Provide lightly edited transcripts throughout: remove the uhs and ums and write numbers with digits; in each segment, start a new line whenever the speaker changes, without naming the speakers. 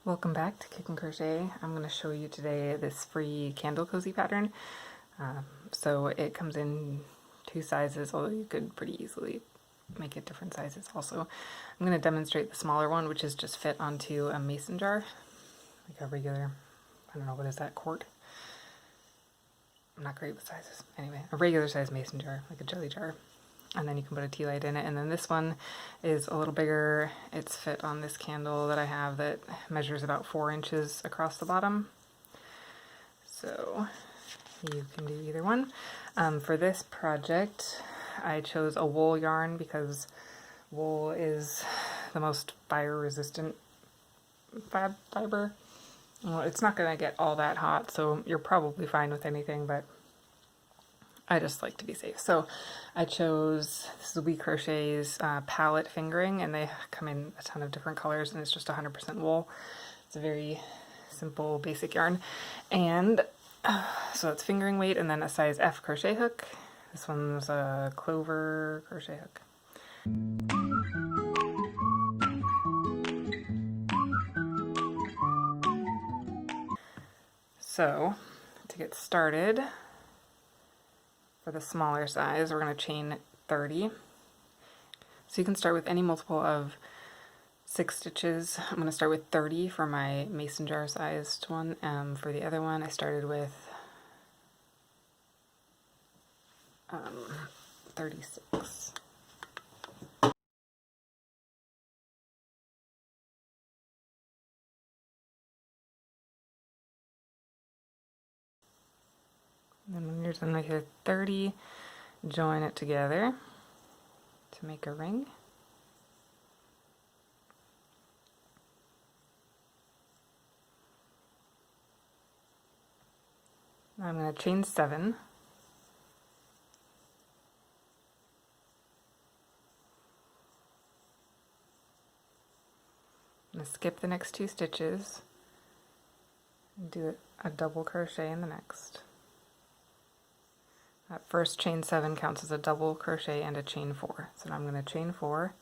Welcome back to Kick and Crochet. I'm going to show you today this free candle cozy pattern. So it comes in two sizes, although you could pretty easily make it different sizes also. I'm going to demonstrate the smaller one, which is just fit onto a mason jar, like a regular, I don't know, what is that, quart? I'm not great with sizes. Anyway, a regular size mason jar, like a jelly jar. And then you can put a tea light in it. And then this one is a little bigger. It's fit on this candle that I have that measures about 4 inches across the bottom. So you can do either one. For this project, I chose a wool yarn because wool is the most fire-resistant fiber. Well, it's not going to get all that hot, so you're probably fine with anything, but I just like to be safe. So I chose, this is We Crochet's palette fingering, and they come in a ton of different colors, and it's just 100% wool. It's a very simple, basic yarn. And so it's fingering weight, and then a size F crochet hook. This one's a clover crochet hook. So to get started, for the smaller size, we're going to chain 30. So you can start with any multiple of 6 stitches. I'm going to start with 30 for my mason jar sized one. For the other one, I started with 36. And then when you're done with your 30, join it together to make a ring. Now I'm going to chain 7. I'm going to skip the next 2 stitches and do a double crochet in the next. That first chain 7 counts as a double crochet and a chain 4. So now I'm going to chain 4.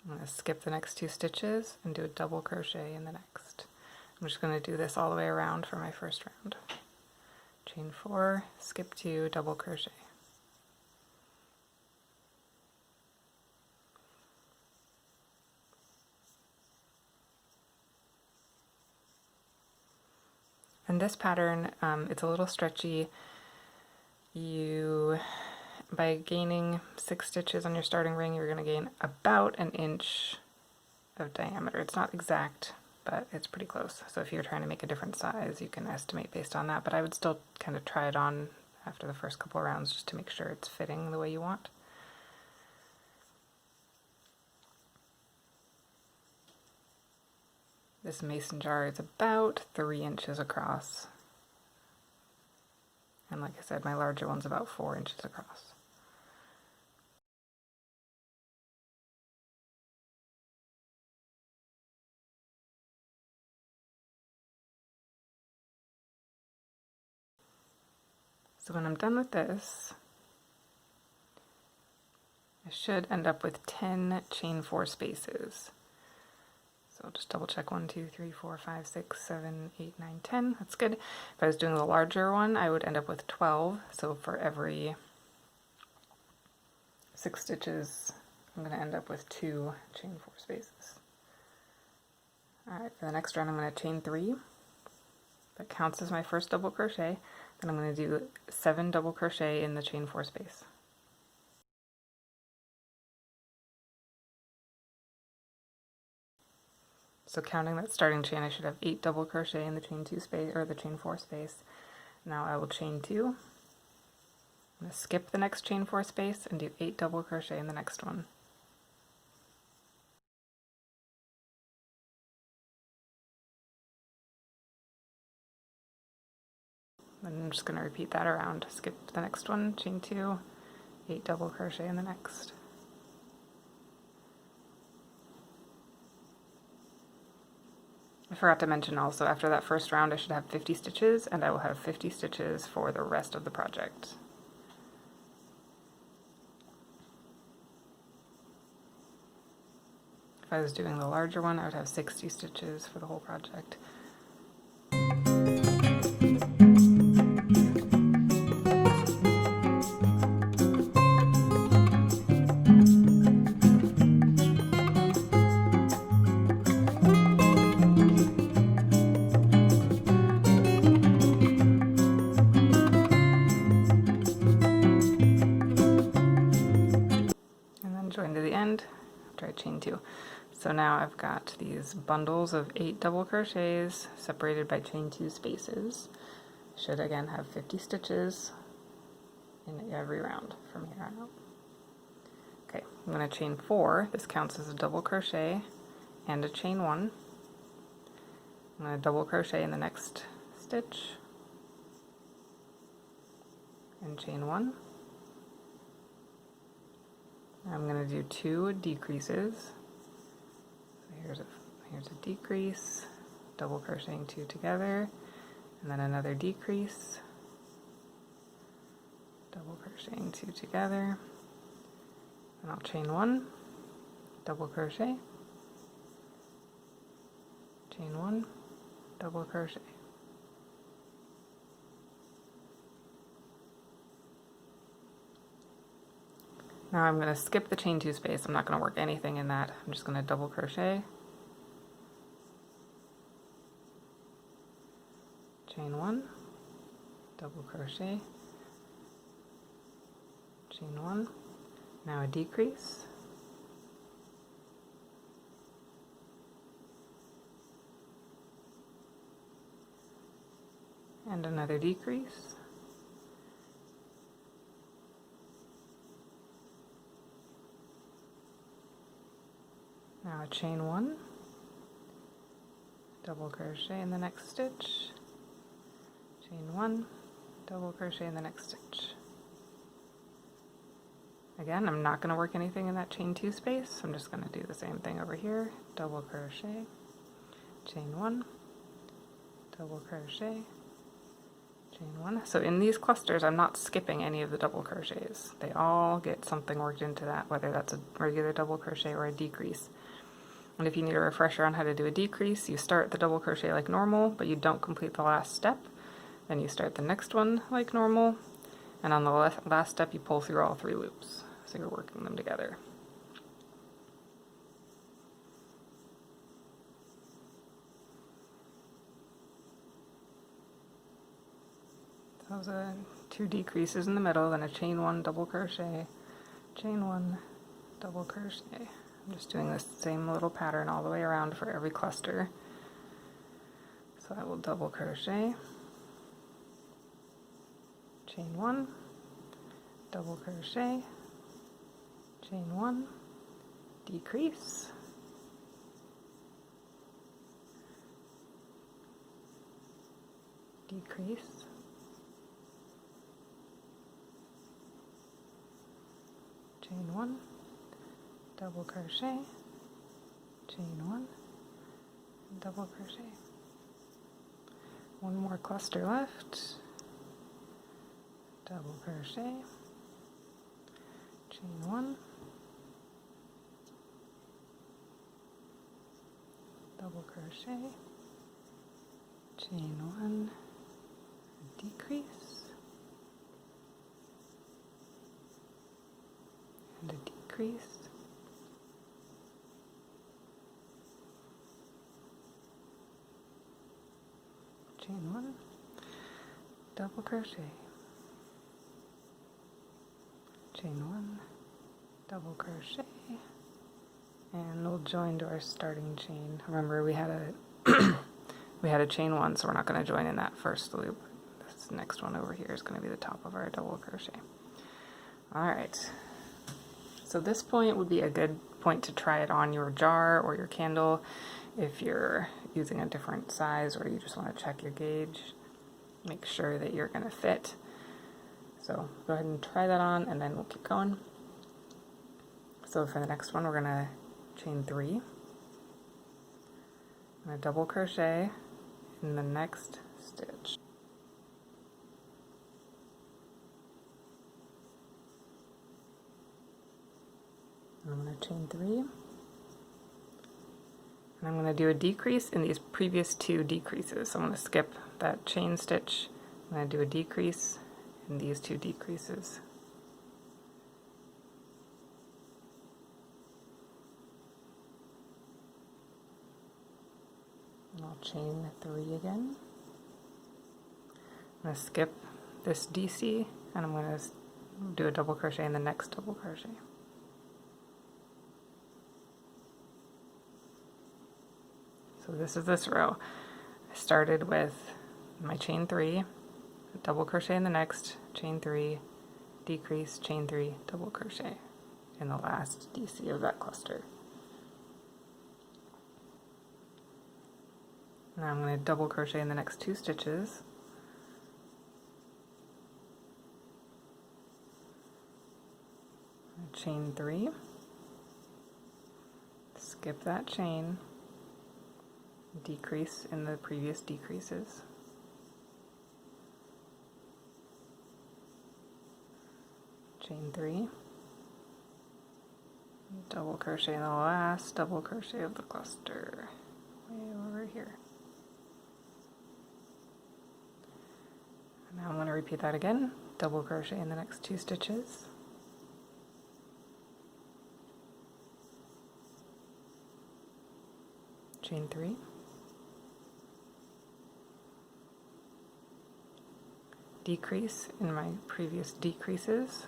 I'm going to skip the next 2 stitches and do a double crochet in the next. I'm just going to do this all the way around for my first round. Chain 4, skip 2, double crochet. And this pattern, it's a little stretchy. By gaining 6 stitches on your starting ring, you're going to gain about an inch of diameter. It's not exact, but it's pretty close. So if you're trying to make a different size, you can estimate based on that. But I would still kind of try it on after the first couple of rounds just to make sure it's fitting the way you want. This mason jar is about 3 inches across. And like I said, my larger one's about 4 inches across. So when I'm done with this, I should end up with 10 chain 4 spaces. So I'll just double check 1, 2, 3, 4, 5, 6, 7, 8, 9, 10. That's good. If I was doing the larger one, I would end up with 12. So for every 6 stitches, I'm going to end up with 2 chain 4 spaces. Alright, for the next round I'm going to chain 3. That counts as my first double crochet. Then I'm going to do 7 double crochet in the chain 4 space. So counting that starting chain, I should have 8 double crochet in the chain 2 space, or the chain 4 space. Now I will chain 2. I'm going to skip the next chain 4 space and do 8 double crochet in the next one. Then I'm just going to repeat that around. Skip the next one, chain 2, 8 double crochet in the next. I forgot to mention also, after that first round I should have 50 stitches, and I will have 50 stitches for the rest of the project. If I was doing the larger one, I would have 60 stitches for the whole project. Join to the end after I chain 2. So now I've got these bundles of 8 double crochets separated by chain 2 spaces. Should again have 50 stitches in every round from here on out. Okay, I'm going to chain 4. This counts as a double crochet and a chain 1. I'm going to double crochet in the next stitch and chain 1. I'm going to do 2 decreases. So here's a decrease, double crocheting 2 together, and then another decrease, double crocheting 2 together, and I'll chain 1, double crochet, chain 1, double crochet. Now I'm going to skip the chain 2 space. I'm not going to work anything in that. I'm just going to double crochet, chain 1, double crochet, chain 1, now a decrease, and another decrease, now a chain 1, double crochet in the next stitch, chain 1, double crochet in the next stitch. Again, I'm not going to work anything in that chain 2 space. I'm just going to do the same thing over here, double crochet, chain 1, double crochet, chain 1. So in these clusters, I'm not skipping any of the double crochets. They all get something worked into that, whether that's a regular double crochet or a decrease. And if you need a refresher on how to do a decrease, you start the double crochet like normal, but you don't complete the last step. Then you start the next one like normal, and on the last step you pull through all 3 loops. So you're working them together. So those are 2 decreases in the middle, then a chain 1, double crochet, chain 1, double crochet. I'm just doing this same little pattern all the way around for every cluster. So I will double crochet, chain 1, double crochet, chain 1, decrease, decrease, chain 1, double crochet, chain 1, double crochet. One more cluster left, double crochet, chain 1, double crochet, chain 1, decrease, and a decrease, chain 1, double crochet, chain 1, double crochet, and we'll join to our starting chain. Remember, we had a chain 1, so we're not going to join in that first loop. This next one over here is going to be the top of our double crochet. Alright, so this point would be a good point to try it on your jar or your candle if you're using a different size or you just want to check your gauge. Make sure that you're going to fit. So go ahead and try that on and then we'll keep going. So for the next one, we're going to chain 3. I'm going to double crochet in the next stitch. I'm going to chain 3, And I'm going to do a decrease in these previous two decreases. So I'm going to skip that chain stitch. I'm going to do a decrease in these two decreases. And I'll chain 3 again. I'm going to skip this DC and I'm going to do a double crochet in the next double crochet. So this is this row. I started with my chain 3, double crochet in the next, chain 3, decrease, chain 3, double crochet in the last DC of that cluster. Now I'm going to double crochet in the next 2 stitches. Chain 3, skip that chain, decrease in the previous decreases, chain 3, double crochet in the last double crochet of the cluster, way over here. Now I'm going to repeat that again, double crochet in the next 2 stitches, chain 3, decrease in my previous decreases,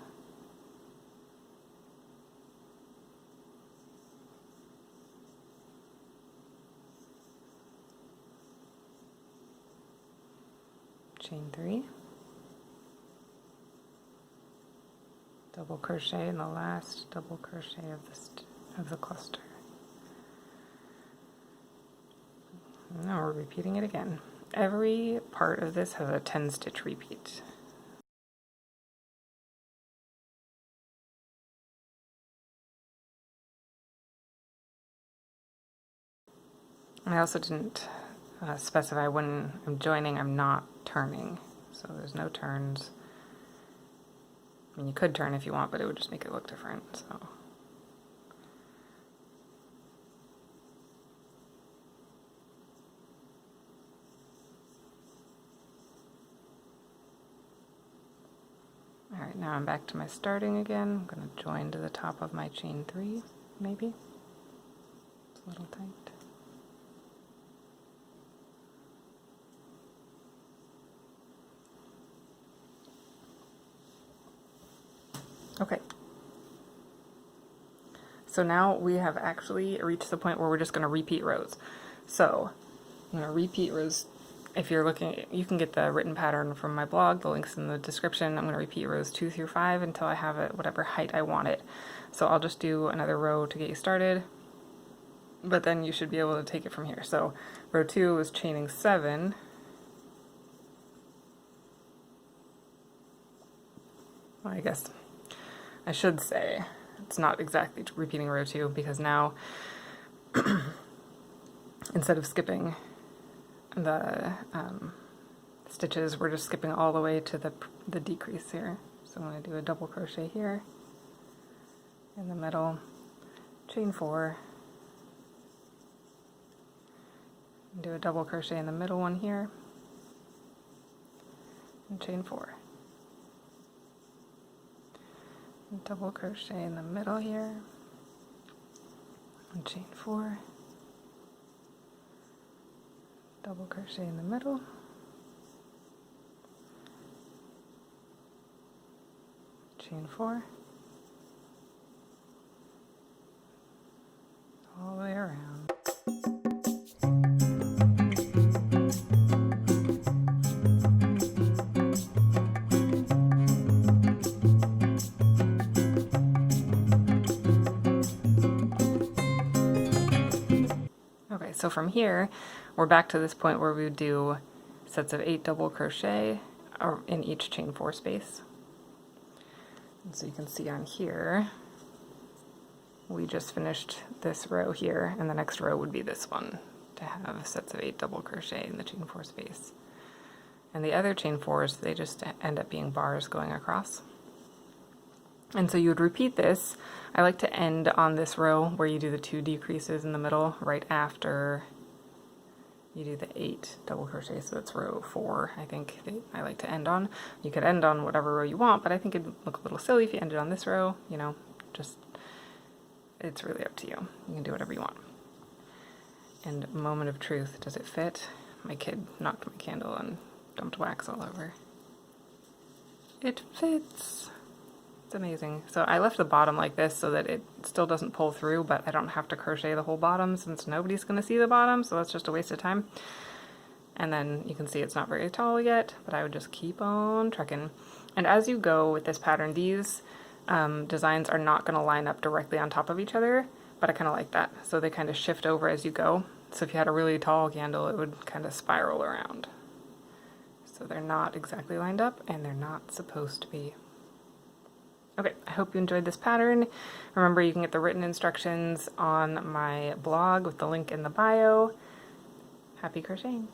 chain 3, double crochet in the last double crochet of the cluster. Now we're repeating it again. Every part of this has a 10 stitch repeat. I also didn't specify when I'm joining, I'm not turning. So there's no turns. I mean, you could turn if you want, but it would just make it look different. So. Alright, now I'm back to my starting again. I'm going to join to the top of my chain 3, maybe. It's a little tight. Okay. So now we have actually reached the point where we're just going to repeat rows. So I'm going to repeat rows. If you're looking, you can get the written pattern from my blog, the link's in the description. I'm going to repeat rows 2 through 5 until I have it whatever height I want it. So I'll just do another row to get you started, but then you should be able to take it from here. So row 2 is chaining 7. Well, I guess I should say it's not exactly repeating row 2 because now instead of skipping the stitches, we're just skipping all the way to the decrease here. So I'm going to do a double crochet here in the middle, chain 4, and do a double crochet in the middle one here, and chain 4. And double crochet in the middle here, and chain 4. Double crochet in the middle, chain 4, all the way around. Okay, so from here, we're back to this point where we would do sets of 8 double crochet in each chain 4 space. And so you can see on here, we just finished this row here, and the next row would be this one, to have sets of 8 double crochet in the chain 4 space. And the other chain 4s, they just end up being bars going across. And so you would repeat this. I like to end on this row where you do the 2 decreases in the middle right after you do the 8 double crochet, so that's row 4, I think I like to end on. You could end on whatever row you want, but I think it'd look a little silly if you ended on this row, you know, just, it's really up to you. You can do whatever you want. And moment of truth, does it fit? My kid knocked my candle and dumped wax all over. It fits! It's amazing. So I left the bottom like this so that it still doesn't pull through, but I don't have to crochet the whole bottom since nobody's going to see the bottom, so that's just a waste of time. And then you can see it's not very tall yet, but I would just keep on trekking. And as you go with this pattern, these designs are not going to line up directly on top of each other, but I kind of like that. So they kind of shift over as you go. So if you had a really tall candle, it would kind of spiral around. So they're not exactly lined up, and they're not supposed to be. Okay, I hope you enjoyed this pattern. Remember, you can get the written instructions on my blog with the link in the bio. Happy crocheting!